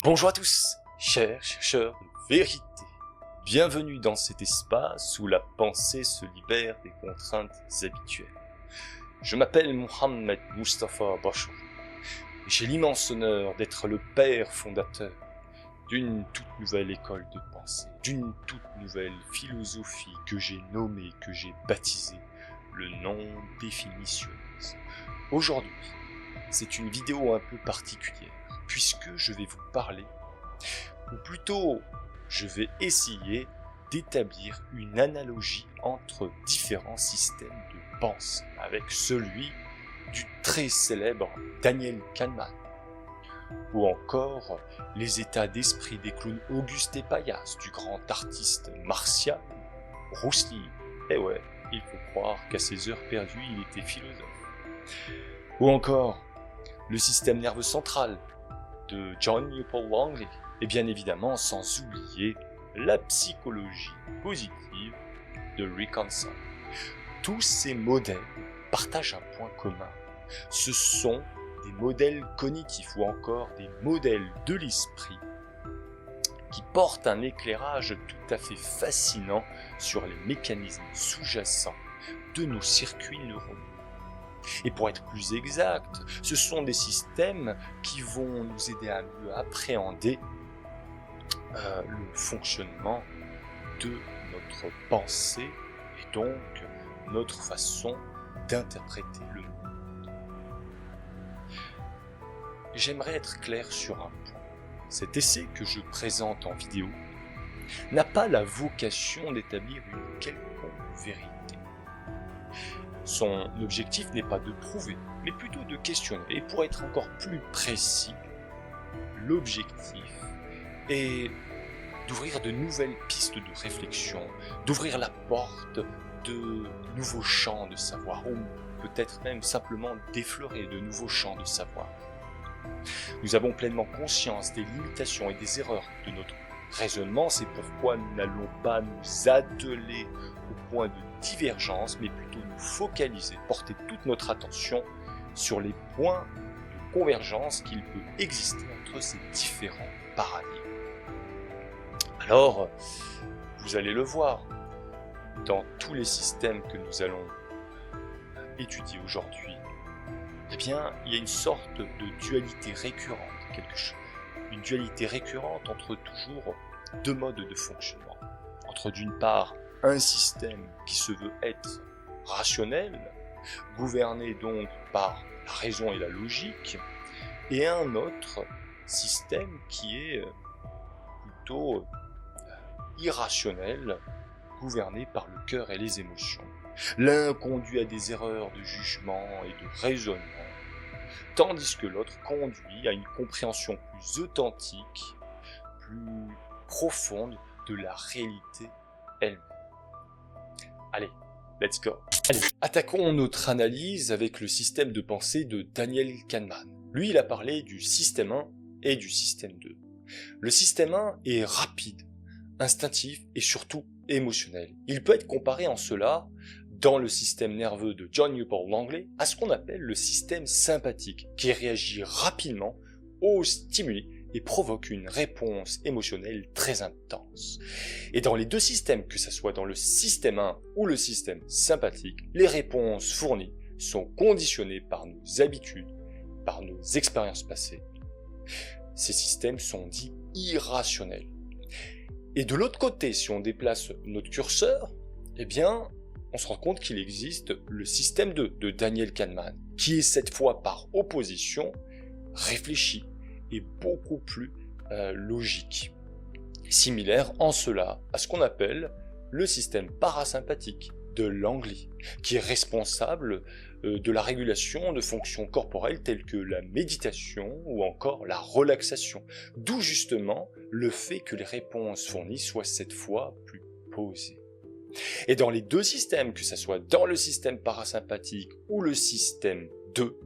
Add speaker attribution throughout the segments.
Speaker 1: Bonjour à tous, chers chercheurs de vérité. Bienvenue dans cet espace où la pensée se libère des contraintes habituelles. Je m'appelle Mohamed Mustafa Bachar et j'ai l'immense honneur d'être le père fondateur d'une toute nouvelle école de pensée, d'une toute nouvelle philosophie que j'ai nommée, que j'ai baptisée le non-définitionnisme. Aujourd'hui, c'est une vidéo un peu particulière puisque je vais vous parler, ou plutôt je vais essayer d'établir une analogie entre différents systèmes de pensée avec celui du très célèbre Daniel Kahneman, ou encore les états d'esprit des clowns Auguste et Paillasse du grand artiste martien Bruce Lee. Eh ouais, il faut croire qu'à ses heures perdues, il était philosophe. Ou encore le système nerveux central de John Newport Langley, et bien évidemment sans oublier la psychologie positive de Rick Hanson. Tous ces modèles partagent un point commun. Ce sont des modèles cognitifs ou encore des modèles de l'esprit qui portent un éclairage tout à fait fascinant sur les mécanismes sous-jacents de nos circuits neuronaux. Et pour être plus exact, ce sont des systèmes qui vont nous aider à mieux appréhender le fonctionnement de notre pensée et donc notre façon d'interpréter le monde. J'aimerais être clair sur un point. Cet essai que je présente en vidéo n'a pas la vocation d'établir une quelconque vérité. Son objectif n'est pas de prouver, mais plutôt de questionner. Et pour être encore plus précis, l'objectif est d'ouvrir de nouvelles pistes de réflexion, d'ouvrir la porte de nouveaux champs de savoir, ou peut-être même simplement d'effleurer de nouveaux champs de savoir. Nous avons pleinement conscience des limitations et des erreurs de notre raisonnement, c'est pourquoi nous n'allons pas nous atteler au point de divergence, mais plutôt nous focaliser, porter toute notre attention sur les points de convergence qu'il peut exister entre ces différents paradigmes. Alors, vous allez le voir, dans tous les systèmes que nous allons étudier aujourd'hui, eh bien, il y a une sorte de dualité récurrente, une dualité récurrente entre toujours deux modes de fonctionnement. Entre d'une part, un système qui se veut être rationnel, gouverné donc par la raison et la logique, et un autre système qui est plutôt irrationnel, gouverné par le cœur et les émotions. L'un conduit à des erreurs de jugement et de raisonnement, tandis que l'autre conduit à une compréhension plus authentique, plus profonde de la réalité elle-même. Allez, let's go. Allez, attaquons notre analyse avec le système de pensée de Daniel Kahneman. Lui, il a parlé du système 1 et du système 2. Le système 1 est rapide, instinctif et surtout émotionnel. Il peut être comparé en cela, dans le système nerveux de John Newport Langley, à ce qu'on appelle le système sympathique, qui réagit rapidement aux stimuli et provoque une réponse émotionnelle très intense. Et dans les deux systèmes, que ce soit dans le système 1 ou le système sympathique, les réponses fournies sont conditionnées par nos habitudes, par nos expériences passées. Ces systèmes sont dits irrationnels. Et de l'autre côté, si on déplace notre curseur, eh bien, on se rend compte qu'il existe le système 2 de Daniel Kahneman, qui est cette fois par opposition réfléchi et beaucoup plus logique. Similaire en cela à ce qu'on appelle le système parasympathique de Langley, qui est responsable de la régulation de fonctions corporelles telles que la méditation ou encore la relaxation, d'où justement le fait que les réponses fournies soient cette fois plus posées. Et dans les deux systèmes, que ce soit dans le système parasympathique ou le système 2,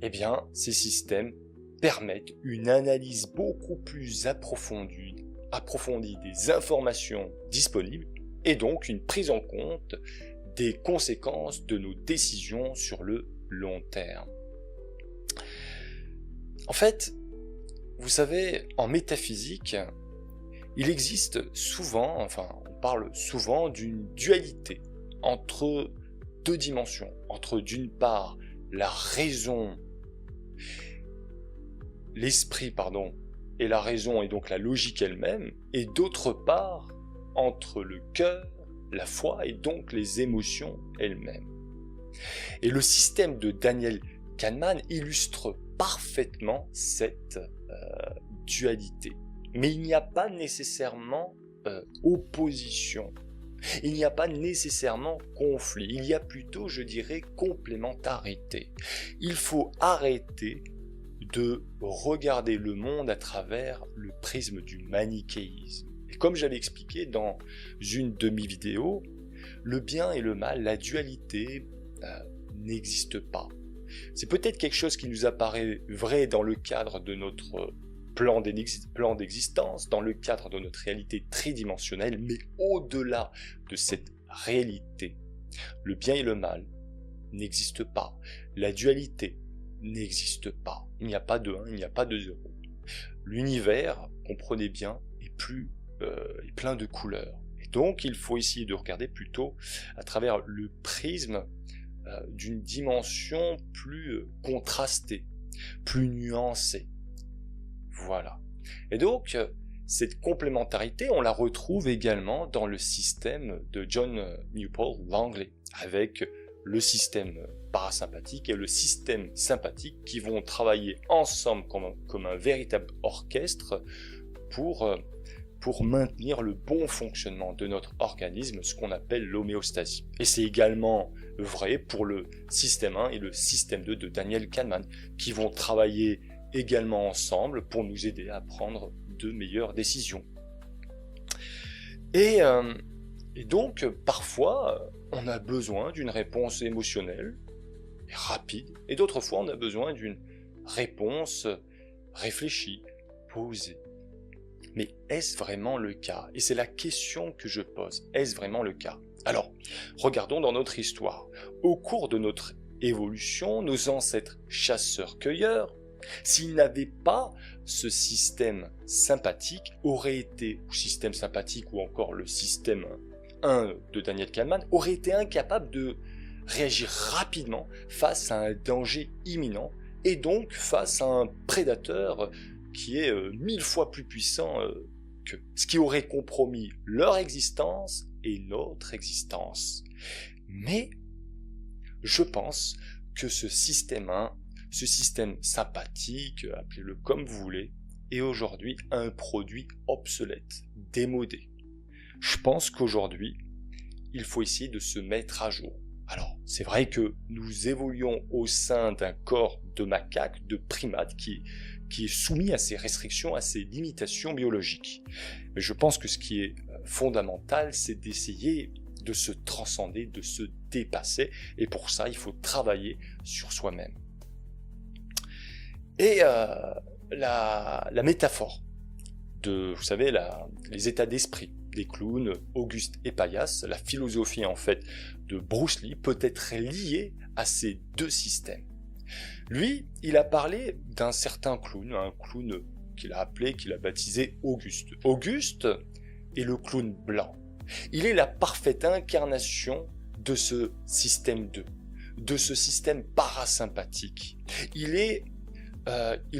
Speaker 1: eh bien, ces systèmes permettent une analyse beaucoup plus approfondie des informations disponibles et donc une prise en compte des conséquences de nos décisions sur le long terme. En fait, vous savez, en métaphysique, il existe souvent, on parle souvent d'une dualité entre deux dimensions, entre d'une part la raison, l'esprit, et la raison et donc la logique elle-même, et d'autre part entre le cœur, la foi et donc les émotions elles-mêmes. Et le système de Daniel Kahneman illustre parfaitement cette dualité. Mais il n'y a pas nécessairement opposition, il n'y a pas nécessairement conflit, il y a plutôt, je dirais, complémentarité. Il faut arrêter de regarder le monde à travers le prisme du manichéisme. Et comme j'avais expliqué dans une de mes vidéos, le bien et le mal, la dualité n'existe pas. C'est peut-être quelque chose qui nous apparaît vrai dans le cadre de notre plan d'existence, dans le cadre de notre réalité tridimensionnelle, mais au-delà de cette réalité, le bien et le mal n'existent pas. La dualité n'existe pas. Il n'y a pas de 1, il n'y a pas de 0. L'univers, comprenez bien, est plein de couleurs. Et donc, il faut essayer de regarder plutôt à travers le prisme d'une dimension plus contrastée, plus nuancée. Voilà. Et donc, cette complémentarité, on la retrouve également dans le système de John Newport Langley, avec le système parasympathique et le système sympathique qui vont travailler ensemble comme un véritable orchestre pour maintenir le bon fonctionnement de notre organisme, ce qu'on appelle l'homéostasie. Et c'est également vrai pour le système 1 et le système 2 de Daniel Kahneman, qui vont travailler également ensemble pour nous aider à prendre de meilleures décisions. Et donc, parfois, on a besoin d'une réponse émotionnelle, rapide, et d'autres fois, on a besoin d'une réponse réfléchie, posée. Mais est-ce vraiment le cas? Et c'est la question que je pose. Est-ce vraiment le cas? Alors, regardons dans notre histoire. Au cours de notre évolution, nos ancêtres chasseurs-cueilleurs, s'ils n'avaient pas ce système sympathique, auraient été, ou système sympathique ou encore le système 1 de Daniel Kahneman, auraient été incapables de réagir rapidement face à un danger imminent et donc face à un prédateur qui est 1000 fois plus puissant qu'eux, ce qui aurait compromis leur existence et notre existence. Mais je pense que ce système 1, ce système sympathique, appelez-le comme vous voulez, est aujourd'hui un produit obsolète, démodé. Je pense qu'aujourd'hui, il faut essayer de se mettre à jour. Alors, c'est vrai que nous évoluons au sein d'un corps de macaques, de primates, qui est soumis à ces restrictions, à ces limitations biologiques. Mais je pense que ce qui est fondamental, c'est d'essayer de se transcender, de se dépasser, et pour ça, il faut travailler sur soi-même. Et la métaphore de, vous savez, les états d'esprit des clowns, Auguste et Paillasse, la philosophie en fait de Bruce Lee peut être liée à ces deux systèmes. Lui, il a parlé d'un certain clown, un clown qu'il a baptisé Auguste. Auguste est le clown blanc. Il est la parfaite incarnation de ce système 2, de ce système parasympathique. Il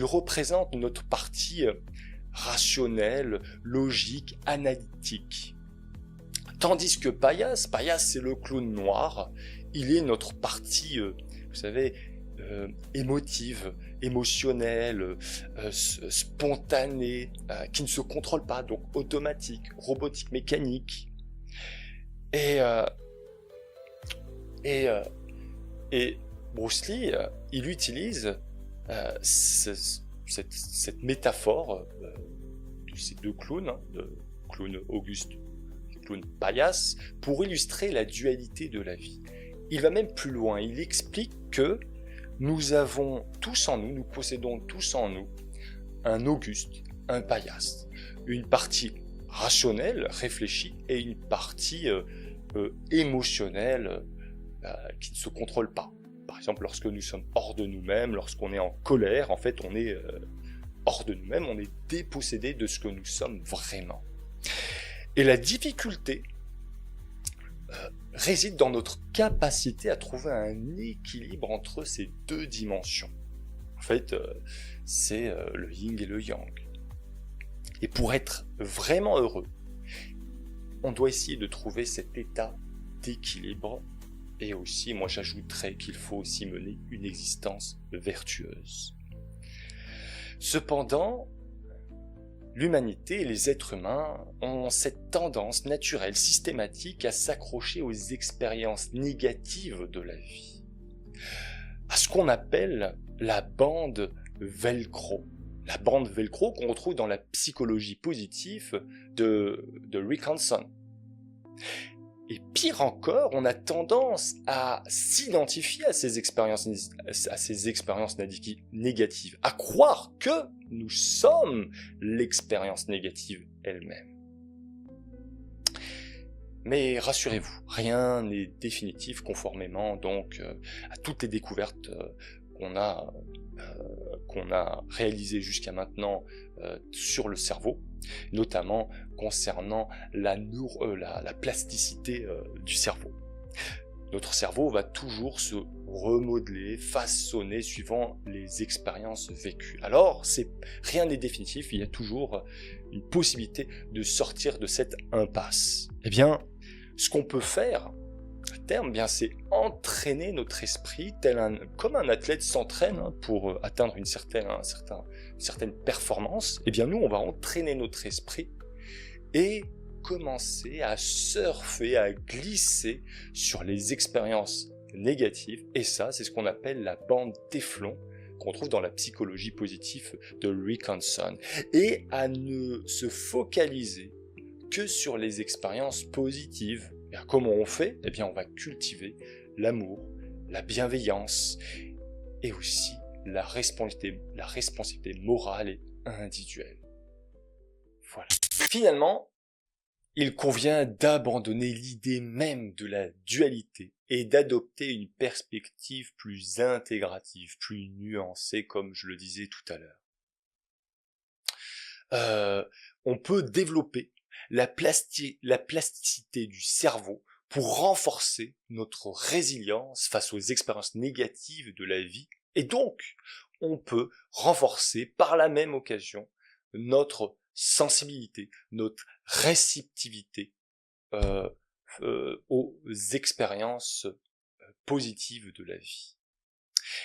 Speaker 1: représente notre partie rationnelle, logique, analytique. Tandis que Paillasse, c'est le clown noir, il est notre partie, vous savez, émotive, émotionnelle, spontanée, qui ne se contrôle pas, donc automatique, robotique, mécanique. Et Bruce Lee, il utilise cette métaphore de ces deux clowns, de clown Auguste et clown Paillasse, pour illustrer la dualité de la vie. Il va même plus loin, il explique que nous avons tous en nous, nous possédons tous en nous un Auguste, un Paillasse, une partie rationnelle, réfléchie, et une partie émotionnelle qui ne se contrôle pas. Par exemple, lorsque nous sommes hors de nous-mêmes, lorsqu'on est en colère, en fait, on est hors de nous-mêmes, on est dépossédé de ce que nous sommes vraiment. Et la difficulté réside dans notre capacité à trouver un équilibre entre ces deux dimensions. En fait, c'est le yin et le yang. Et pour être vraiment heureux, on doit essayer de trouver cet état d'équilibre. Et aussi, moi j'ajouterais qu'il faut aussi mener une existence vertueuse. Cependant, l'humanité et les êtres humains ont cette tendance naturelle, systématique à s'accrocher aux expériences négatives de la vie, à ce qu'on appelle la bande velcro. La bande velcro qu'on retrouve dans la psychologie positive de Rick Hanson. Et pire encore, on a tendance à s'identifier à ces expériences négatives, à croire que nous sommes l'expérience négative elle-même. Mais rassurez-vous, rien n'est définitif conformément donc à toutes les découvertes qu'on a réalisées jusqu'à maintenant sur le cerveau, notamment concernant la plasticité du cerveau. Notre cerveau va toujours se remodeler, façonner suivant les expériences vécues. Alors, rien n'est définitif, il y a toujours une possibilité de sortir de cette impasse. Eh bien, ce qu'on peut faire, à terme, bien, c'est entraîner notre esprit, comme un athlète s'entraîne pour atteindre une certaine performance. Eh bien, nous, on va entraîner notre esprit et commencer à surfer, à glisser sur les expériences négatives. Et ça, c'est ce qu'on appelle la bande téflon, qu'on trouve dans la psychologie positive de Rick Hanson. Et à ne se focaliser que sur les expériences positives. Et comment on fait ? Eh bien, on va cultiver l'amour, la bienveillance et aussi la responsabilité morale et individuelle. Voilà. Finalement, il convient d'abandonner l'idée même de la dualité et d'adopter une perspective plus intégrative, plus nuancée, comme je le disais tout à l'heure. On peut développer la plasticité du cerveau pour renforcer notre résilience face aux expériences négatives de la vie. Et donc, on peut renforcer par la même occasion notre sensibilité, notre réceptivité aux expériences positives de la vie.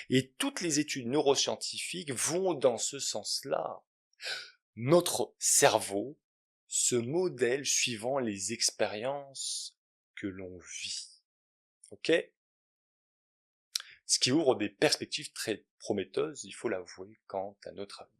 Speaker 1: Et toutes les études neuroscientifiques vont dans ce sens-là. Notre cerveau se modèle suivant les expériences que l'on vit. Ok ? Ce qui ouvre des perspectives très prometteuses, il faut l'avouer, quant à notre avenir.